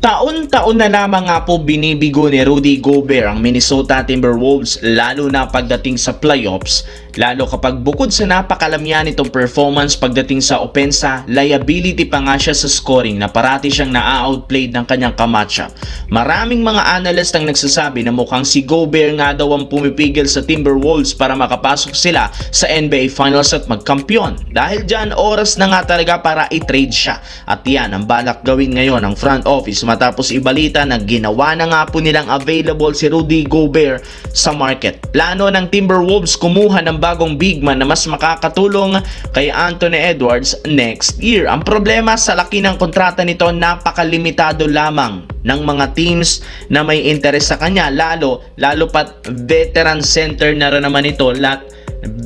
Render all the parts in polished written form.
Taon-taon na lamang nga po binibigo ni Rudy Gobert ang Minnesota Timberwolves lalo na pagdating sa playoffs, lalo kapag bukod sa napakalamyan nitong performance pagdating sa opensa, liability pa nga siya sa scoring na parati siyang na-outplayed ng kanyang kamatchup. Maraming mga analyst ang nagsasabi na mukhang si Gobert nga daw ang pumipigil sa Timberwolves para makapasok sila sa NBA Finals at magkampiyon. Dahil dyan, oras na nga talaga para i-trade siya. At yan ang balak gawin ngayon ng front office matapos ibalita na ginawa na nga po nilang available si Rudy Gobert sa market. Plano ng Timberwolves kumuha ng bagong big man na mas makakatulong kay Anthony Edwards next year. Ang problema sa laki ng kontrata nito, napakalimitado lamang ng mga teams na may interes sa kanya, lalo pat veteran center na rin naman ito,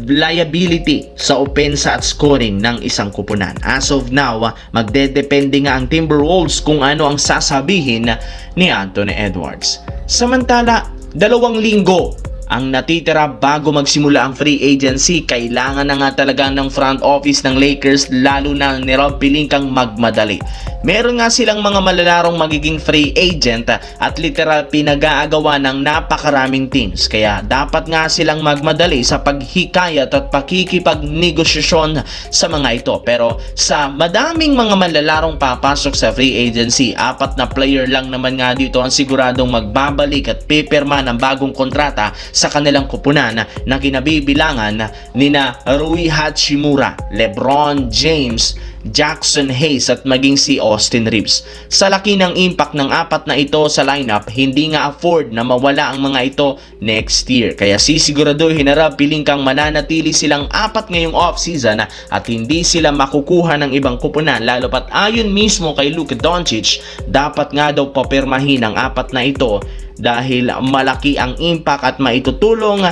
liability sa opensa at scoring ng isang kupunan. As of now, magdedepende nga ang Timberwolves kung ano ang sasabihin ni Anthony Edwards. Samantala, 2 linggo ang natitira bago magsimula ang free agency. Kailangan na nga talaga ng front office ng Lakers, lalo na ni Rob Pelinka, magmadali. Meron nga silang mga malalarong magiging free agent at literal pinag-aagawa ng napakaraming teams. Kaya dapat nga silang magmadali sa paghikayat at pakikipagnegosasyon sa mga ito. Pero sa madaming mga malalarong papasok sa free agency, 4 na player lang naman nga dito ang siguradong magbabalik at pipirma ng bagong kontrata sa kanilang kupunan na kinabibilangan nina Rui Hachimura, LeBron James, Jackson Hayes at maging si Austin Reeves. Sa laki ng impact ng 4 na ito sa lineup, hindi nga afford na mawala ang mga ito next year. Kaya sisiguraduhin na Rob Pelinkang mananatili silang 4 ngayong off-season at hindi sila makukuha ng ibang kupunan, lalo pat ayon mismo kay Luka Doncic, dapat nga daw papirmahin ang 4 na ito dahil malaki ang impact at maitutulong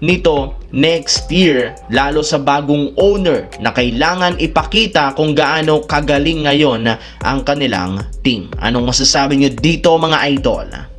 nito next year, lalo sa bagong owner na kailangan ipakita kung gaano kagaling ngayon ang kanilang team. Anong masasabi nyo dito mga idol?